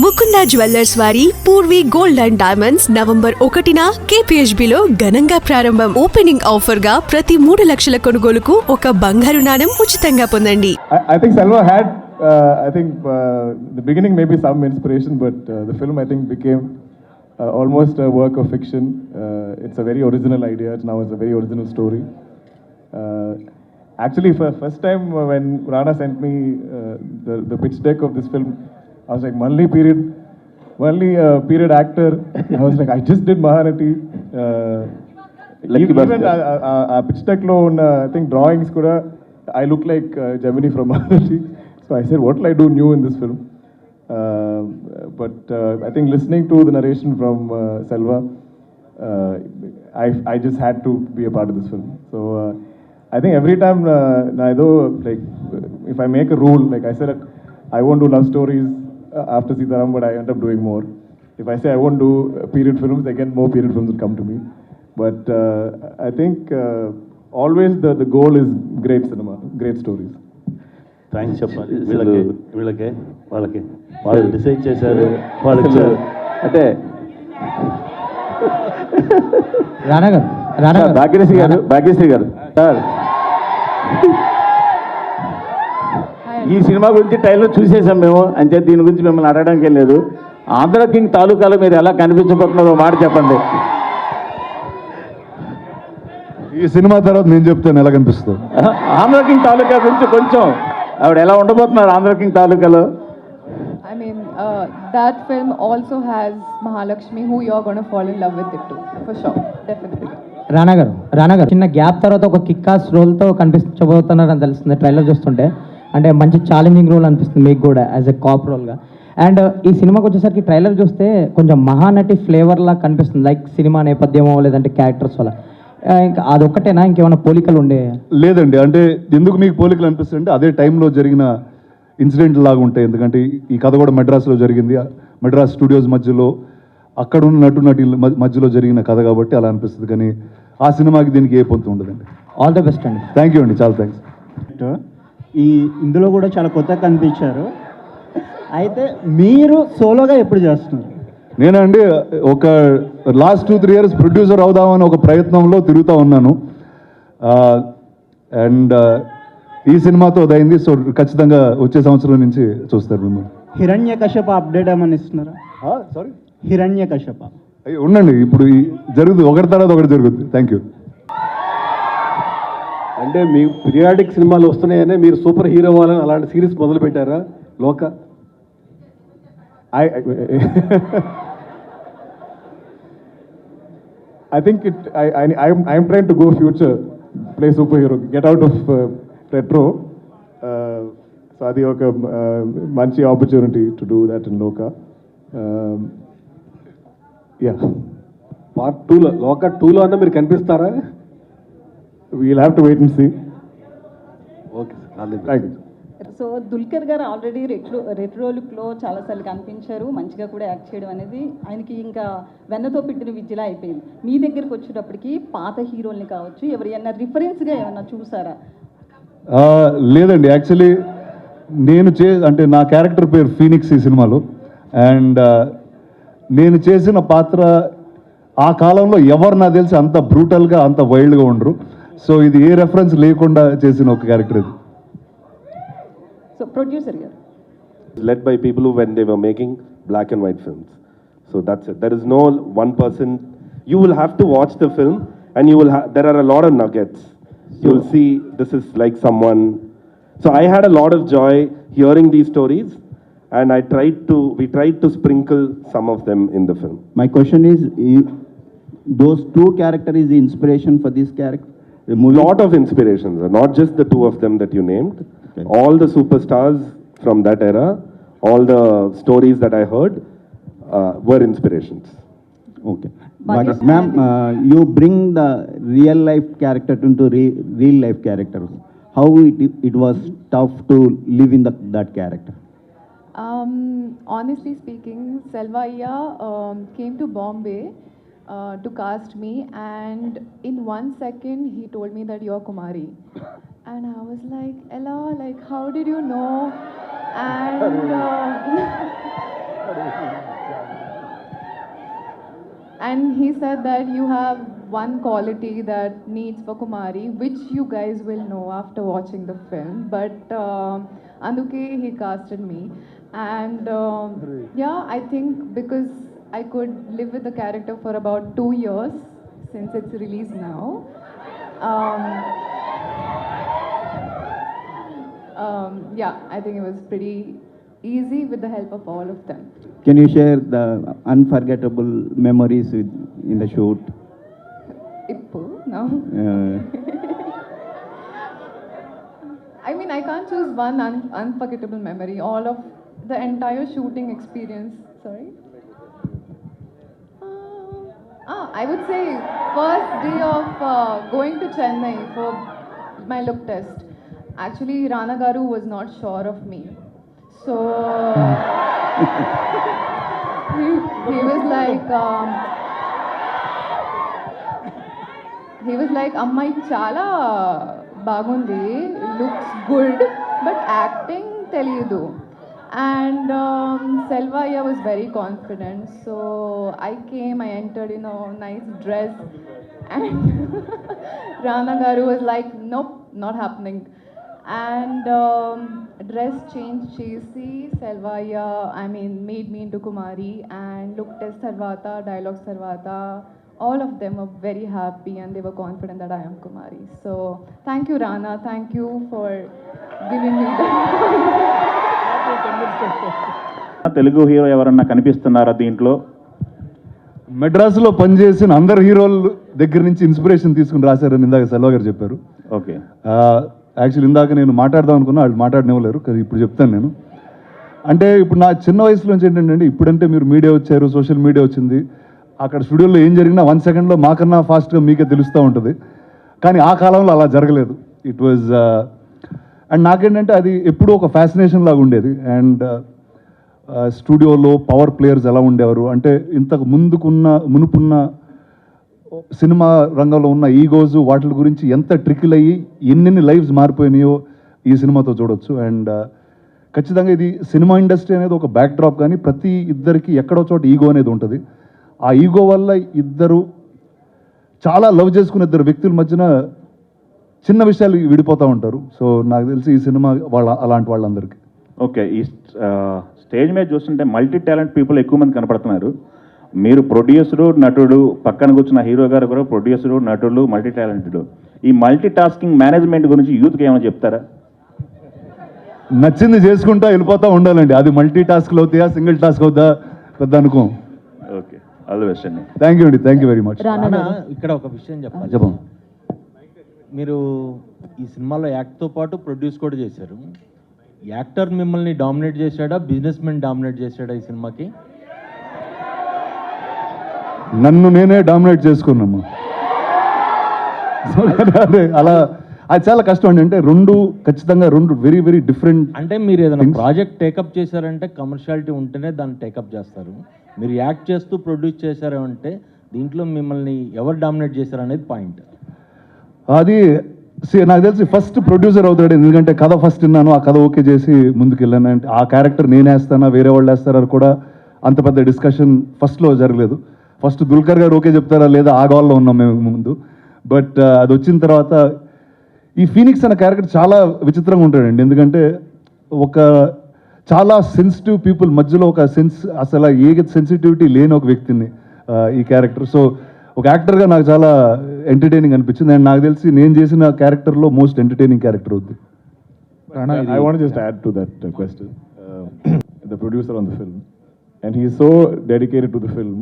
Mukunda jewellers వారి Purvi gold and diamonds November 1న KPHB లో ఘనంగా ప్రారంభం. ఓపెనింగ్ ఆఫర్ గా ప్రతి 3 లక్షల కొనుగోలుకు ఒక బంగారు నాణెం ఉచితంగా పొందండి. I think Selva had the beginning maybe some inspiration, but the film I think became almost a work of fiction. It's a very original idea. It's a very original story. Actually, for first time when Rana sent me the pitch deck of this film, I was like, Malli period actor. I was like, I just did Mahanati. Even pitch deck lo I think drawings kuda I look like Gemini from Mahanati. So I said, what will I do new in this film? But I think listening to the narration from Selva, I just had to be a part of this film. So I think every time, like if I make a rule, like I said, I won't do love stories after Sitaram, but I end up doing more. If I say I won't do period films, again more period films will come to me. But I think always the goal is great cinema, great stories. Thanks చెప్పాలి వీళ్ళకే వాళ్ళు decide చేశారు వాళ్ళు అంటే భాగ్యశ్రీ గారు sir ఈ cinema గురించి trailer చూసేసాం మేము అంతే, దీని గురించి మిమ్మల్ని అడగడానికి లేదు. ఆంధ్ర కింగ్ తాలూకాలో మీరు ఎలా కనిపించబోతున్నారో మాట చెప్పండి. ఈ సినిమా తర్వాత నేను చెప్తాను ఎలా కనిపిస్తుంది. ఆంధ్ర కింగ్ తాలూకా గురించి కొంచెం ఆవిడ ఎలా ఉండబోతున్నారు ఆంధ్ర కింగ్ తాలూకాలో? I mean, that film also has Mahalakshmi, who you're going to fall in love with it too, for sure, definitely. రానా గారు చిన్న గ్యాప్ తర్వాత ఒక కిక్కాస్ రోల్తో కనిపించబోతున్నారని తెలుస్తుంది ట్రైలర్ చూస్తుంటే. అంటే మంచి ఛాలెంజింగ్ రోల్ అనిపిస్తుంది మీకు కూడా యాజ్ ఎ కాప్ రోల్గా. అండ్ ఈ సినిమాకి వచ్చేసరికి ట్రైలర్ చూస్తే కొంచెం మహానటి ఫ్లేవర్లా కనిపిస్తుంది, లైక్ సినిమా నేపథ్యమో లేదంటే క్యారెక్టర్స్ వల్ల. ఇంకా అదొక్కటేనా, ఇంకేమైనా పోలికలు ఉండే? లేదండి, అంటే ఎందుకు మీకు పోలికలు అనిపిస్తుంది అంటే అదే టైంలో జరిగిన ఇన్సిడెంట్ లాగా ఉంటాయి. ఎందుకంటే ఈ కథ కూడా మెడ్రాస్లో జరిగింది, మెడ్రాస్ స్టూడియోస్ మధ్యలో అక్కడ ఉన్న నటుల మధ్యలో జరిగిన కథ కాబట్టి అలా అనిపిస్తుంది. కానీ ఆ సినిమాకి దీనికి ఏ పొంతు ఉండదండి. ఆల్ ద బెస్ట్ అండి. థ్యాంక్ యూ అండి, చాలా థ్యాంక్స్. ఇందులో కూడా చాలా కొత్తగా కనిపించారు. అయితే మీరు సోలోగా ఎప్పుడు చేస్తున్నారు? నేనండి ఒక లాస్ట్ 2-3 years ప్రొడ్యూసర్ అవుదామని ఒక ప్రయత్నంలో తిరుగుతూ ఉన్నాను. అండ్ ఈ సినిమాతో అదైంది. సో ఖచ్చితంగా వచ్చే సంవత్సరం నుంచి చూస్తారు మిమ్మల్ని. హిరణ్యకశ్యప అప్డేట్ ఏమని ఇస్తున్నారా? సారీ, హిరణ్యకశ్యప ఉండండి, ఇప్పుడు జరుగుతుంది, ఒకటి తర్వాత ఒకటి జరుగుతుంది. Thank you. అంటే మీ పీరియాడిక్ సినిమాలు వస్తున్నాయనే మీరు సూపర్ హీరో అవ్వాలని అలాంటి సిరీస్ మొదలు పెట్టారా లోక? I think I'm trying to go future, play superhero, get out of retro. So adi oka manchi opportunity to do that in Loka. Yeah. Part 2లో లోక 2లో అన్న మీరు కనిపిస్తారా? We'll have to wait and see. Okay sir, thank you. So Dulquer గారు already retro లుక్లో చాలాసార్లు కనిపించారు, మంచిగా కూడా యాక్ట్ చేయడం అనేది ఆయనకి ఇంకా వెన్నతో పెట్టిన విద్యలా అయిపోయింది. మీ దగ్గరికి వచ్చేటప్పటికి పాత హీరోల్ని కావచ్చు, ఎవరైనా రిఫరెన్స్గా ఏమన్నా చూసారా? లేదండి, యాక్చువల్లీ నేను అంటే నా క్యారెక్టర్ పేరు ఫీనిక్స్ ఈ సినిమాలో. అండ్ నేను చేసిన పాత్ర ఆ కాలంలో ఎవరు నాకు తెలిసి అంత బ్రూటల్గా అంత వైల్డ్గా ఉండరు. సో ఇది ఏ రెఫరెన్స్ లేకుండా చేసిన ఒక క్యారెక్టర్ ఇది. సో ప్రొడ్యూసర్ గారు led by people who when they were making black and white films. So that's it. There is no one person. You will have to watch the film and you will there are a lot of nuggets. You will see this is like someone. So I had a lot of joy hearing these stories and we tried to sprinkle some of them in the film. My question is, those two characters is the inspiration for this character? A lot of inspirations, not just the two of them that you named. Okay. All the superstars from that era, all the stories that I heard were inspirations. Okay. Ma'am, you bring the real life character into real life characters. How it was tough to live in that character? Honestly speaking, Selva Iya came to Bombay to cast me, and in 1 second he told me that you're Kumari. And I was like, Ella, like, how did you know? And And he said that you have one quality that needs for Kumari, which you guys will know after watching the film. But Anduke, he casted me. And yeah, I think because I could live with the character for about 2 years since it's released now. Yeah, I think it was pretty easy with the help of all of them. Can you share the unforgettable memories in the shoot? Ippu, no? Uh, I mean, I can't choose one unforgettable memory. All of the entire shooting experience. Sorry? I would say first day of going to Chennai for my look test. Actually, Rana Garu was not sure of me. So he was like, Ammai chala bagundi, looks good, but acting teliyadu. And Selvaya was very confident. So I came, I entered in a nice dress, and Rana Garu was like, nope, not happening. And dress change chesi, Selvaya, I mean, made me into Kumari, and look test Sarvata, dialogue Sarvata, all of them were very happy and they were confident that I am Kumari. So thank you, Rana, thank you for giving me that. Telugu hero ఎవరన్నా కనిపిస్తున్నారా దీంట్లో? మెడ్రాస్లో పనిచేసిన అందరు హీరోల దగ్గర నుంచి inspiration తీసుకుని రాశారని ఇందాక సెల్వ గారు చెప్పారు. ఓకే, యాక్చువల్లీ ఇందాక నేను మాట్లాడదాం అనుకున్నా, వాళ్ళు మాట్లాడనివ్వలేరు కదా, ఇప్పుడు చెప్తాను నేను. అంటే ఇప్పుడు నా చిన్న వయసులో నుంచి ఏంటంటే, ఇప్పుడంటే మీరు మీడియా వచ్చారు, సోషల్ మీడియా వచ్చింది, అక్కడ స్టూడియోలో ఏం జరిగినా 1 సెకండ్లో మాకన్నా ఫాస్ట్గా మీకే తెలుస్తూ ఉంటుంది. కానీ ఆ కాలంలో అలా జరగలేదు. ఇట్ వాజ్ అండ్ నాకేంటంటే అది ఎప్పుడూ ఒక ఫ్యాసినేషన్ లాగా ఉండేది. అండ్ స్టూడియోలో పవర్ ప్లేయర్స్ ఎలా ఉండేవారు అంటే, ఇంతకు మునుపున్న సినిమా రంగంలో ఉన్న ఈగోస్ వాటి గురించి ఎంత ట్రికిల్ అయ్యి ఎన్నెన్ని లైఫ్స్ మారిపోయినాయో ఈ సినిమాతో చూడొచ్చు. అండ్ ఖచ్చితంగా ఇది సినిమా ఇండస్ట్రీ అనేది ఒక బ్యాక్ డ్రాప్, కానీ ప్రతి ఇద్దరికి ఎక్కడో చోట ఈగో అనేది ఉంటుంది. ఆ ఈగో వల్ల ఇద్దరు చాలా లవ్ చేసుకున్న ఇద్దరు వ్యక్తుల మధ్యన చిన్న విషయాలు విడిపోతూ ఉంటారు. సో నాకు తెలిసి ఈ సినిమా అలాంటి వాళ్ళందరికీ. ఓకే, ఈ స్టేజ్ మీద చూస్తుంటే మల్టీ టాలెంట్ పీపుల్ ఎక్కువ మంది కనపడుతున్నారు. మీరు ప్రొడ్యూసరు, నటుడు, పక్కన కూర్చున్న హీరో గారు కూడా ప్రొడ్యూసరు, నటుడు, మల్టీ టాలెంటెడ్. ఈ మల్టీ టాస్కింగ్ మేనేజ్మెంట్ గురించి యూత్కి ఏమైనా చెప్తారా? నచ్చింది చేసుకుంటా వెళ్ళిపోతూ ఉండాలండి. అది మల్టీ టాస్క్లు అవుతాయా, సింగిల్ టాస్క్ అవుతా పెద్ద అనుకో. ఓకే, ఆల్ ది బెస్ట్ అండి. థ్యాంక్ యూ అండి, థ్యాంక్ యూ వెరీ మచ్. ఇక్కడ ఒక విషయం చెప్పాలి. చెప్పండి. మీరు ఈ సినిమాలో యాక్ట్తో పాటు ప్రొడ్యూస్ కూడా చేశారు. యాక్టర్ మిమ్మల్ని డామినేట్ చేశాడా, బిజినెస్ మెన్ డామినేట్ చేశాడా ఈ సినిమాకి? నన్ను నేనే డామినేట్ చేసుకున్నాము. అలా అది చాలా కష్టం అండి. అంటే ఖచ్చితంగా రెండు వెరీ వెరీ డిఫరెంట్. అంటే మీరు ఏదైనా ప్రాజెక్ట్ టేకప్ చేశారంటే కమర్షియాలిటీ ఉంటేనే దాన్ని టేకప్ చేస్తారు. మీరు యాక్ట్ చేస్తూ ప్రొడ్యూస్ చేశారు అంటే దీంట్లో మిమ్మల్ని ఎవరు డామినేట్ చేశారు అనేది పాయింట్. అది నాకు తెలిసి ఫస్ట్ ప్రొడ్యూసర్ అవుతాడు. ఎందుకంటే కథ ఫస్ట్ విన్నాను, ఆ కథ ఓకే చేసి ముందుకు వెళ్ళాను. అంటే ఆ క్యారెక్టర్ నేనే వేస్తానా వేరే వాళ్ళు వేస్తారా కూడా అంత పెద్ద డిస్కషన్ ఫస్ట్లో జరగలేదు. ఫస్ట్ దుల్కర్ గారు ఓకే చెప్తారా లేదా ఆ గోల్లో ఉన్నాం మేము ముందు. బట్ అది వచ్చిన తర్వాత ఈ ఫీనిక్స్ అనే క్యారెక్టర్ చాలా విచిత్రంగా ఉంటాడండి. ఎందుకంటే చాలా సెన్సిటివ్ పీపుల్ మధ్యలో ఒక అసలు ఏ సెన్సిటివిటీ లేని ఒక వ్యక్తిని ఈ క్యారెక్టర్. సో ఒక యాక్టర్గా నాకు చాలా ఎంటర్టైనింగ్ అనిపించింది. అండ్ నాకు తెలిసి నేను చేసిన క్యారెక్టర్లో మోస్ట్ ఎంటర్టైనింగ్ క్యారెక్టర్ అవుద్ది. I want to just add to that question. The producer on the film, and he is so dedicated to the film.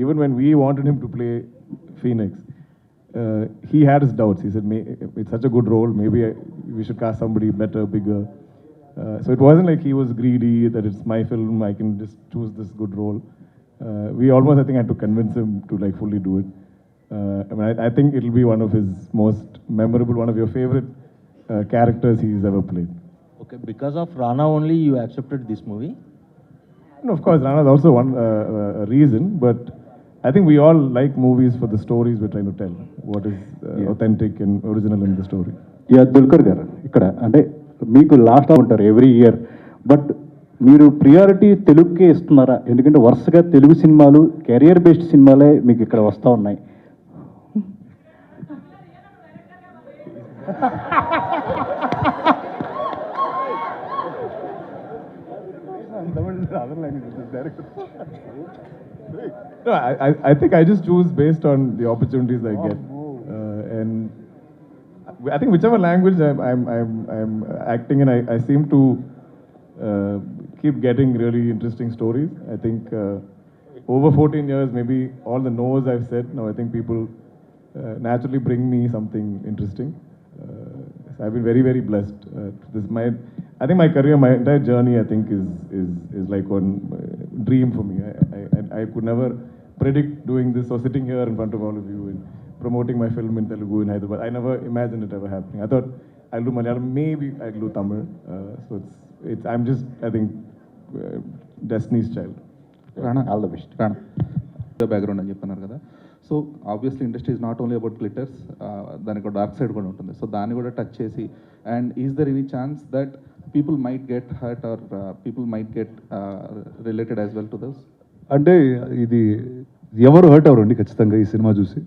Even when we wanted him to play Phoenix, he had his doubts. He said, "It's such a good role. Maybe we should cast somebody better, bigger." So it wasn't like he was greedy that it's my film. I can just choose this good role. We almost, I think, had to convince him to like fully do it. I think it'll be one of his most memorable, one of your favorite characters he's ever played. Okay, because of Rana only you accepted this movie? No, of course, Rana is also one reason, but I think we all like movies for the stories we're trying to tell. What is authentic and original in the story. Dulquer గారు ఇక్కడ అంటే మీకు last ఉంటారు every year, but మీరు priority తెలుగుకే ఇస్తున్నారా? ఎందుకంటే వరుసగా తెలుగు సినిమాలు కెరియర్ బేస్డ్ సినిమాలే మీకు ఇక్కడ వస్తూ ఉన్నాయి. No, I think I just choose based on the opportunities I get, and I think whichever language I'm acting in, I seem to keep getting really interesting stories. I think over 14 years, maybe all the no's I've said, now I think people naturally bring me something interesting. So I've been very, very blessed. I think my career, my entire journey, I think is like one dream for me. I could never predict doing this or sitting here in front of all of you and promoting my film in Telugu in Hyderabad. I never imagined it ever happening. I thought I'll do Malayalam, maybe I'll do Tamil. So I'm just, I think, Destiny's child. Rana, all the best. Rana, the background అని చెప్పన్నారు కదా. So obviously industry is not only about glitters, దానికి ఒక dark side కూడా ఉంటుంది. So దాన్ని కూడా touch చేసి, and is there any chance that people might get hurt or people might get related as well to this? అంటే ఇది ఎవరు హర్ట్ అవ్వరండి ఖచ్చితంగా ఈ సినిమా చూసి.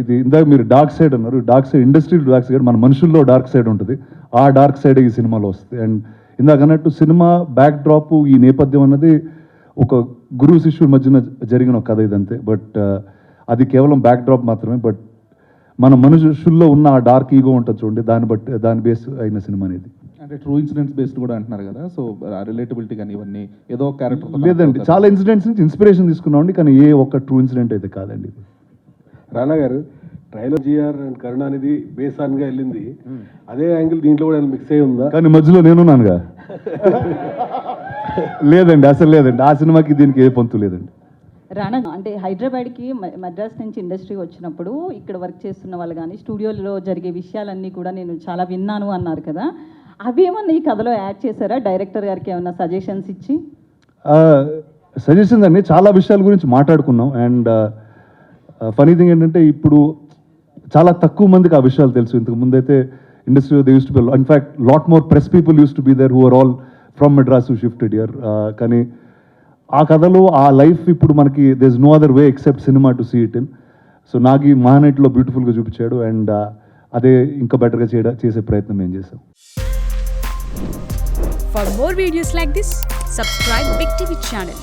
ఇది ఇందాక మీరు డార్క్ సైడ్ అన్నారు, dark side industry dark side, మన మనుషుల్లో డార్క్ సైడ్ ఉంటుంది. ఆ డార్క్ సైడ్ ఈ సినిమాలో వస్తుంది. అండ్ ఇందాక అన్నట్టు సినిమా బ్యాక్ డ్రాప్, ఈ నేపథ్యం అన్నది ఒక గురువు శిష్యుల మధ్యన జరిగిన ఒక కథ ఇదంతే. బట్ అది కేవలం బ్యాక్ డ్రాప్ మాత్రమే. బట్ మన మనుషుల్లో ఉన్న ఆ డార్క్ ఈగో ఉంటుంది చూడండి, దాని బేస్ అయిన సినిమా అనేది. అంటే ట్రూ ఇన్సిడెంట్స్ బేస్డ్ కూడా అంటున్నారు కదా, సో రిలేటబిలిటీ కానీ ఇవన్నీ ఏదో ఒక క్యారెక్టర్ లేదండి, చాలా ఇన్సిడెంట్స్ నుంచి ఇన్స్పిరేషన్ తీసుకున్నామండి, కానీ ఏ ఒక్క ట్రూ ఇన్సిడెంట్ అయితే కాదండి ఇది. రానా గారు, ట్రైలర్ జిఆర్ అండ్ కరుణ అనేది బేస్ ఆన్గా వెళ్ళింది, అదే యాంగిల్ దీంట్లో కూడా మిక్స్ అయి ఉందా? కానీ మధ్యలో నేనున్నానుగా. లేదండి, అసలు లేదండి, ఆ సినిమాకి దీనికి ఏ పొంతు లేదండి. రానా, అంటే హైదరాబాద్కి మద్రాస్ నుంచి ఇండస్ట్రీ వచ్చినప్పుడు ఇక్కడ వర్క్ చేస్తున్న వాళ్ళు కానీ స్టూడియోలో జరిగే విషయాలన్నీ కూడా నేను చాలా విన్నాను అన్నారు కదా, అవి ఏమన్నా ఈ కథలో యాడ్ చేశారా? డైరెక్టర్ గారికి ఏమన్నా సజెషన్స్ ఇచ్చి? సజెషన్స్ అండి, చాలా విషయాల గురించి మాట్లాడుకున్నాం. అండ్ ఫనీ థింగ్ ఏంటంటే ఇప్పుడు చాలా తక్కువ మందికి ఆ విషయాలు తెలుసు. ఇంతకు ముందైతే ఇండస్ట్రీలో they used to be, in fact lot more press people used to be there who are all from Madras who shifted here. కానీ ఆ కథలో ఆ లైఫ్ ఇప్పుడు మనకి there is no other way except cinema to see it in. So నాకు ఈ మహానటిలో బ్యూటిఫుల్గా చూపించాడు. అండ్ అదే ఇంకా బెటర్గా చేసే ప్రయత్నం మేము చేసాం. For more videos like this, subscribe Big TV channel.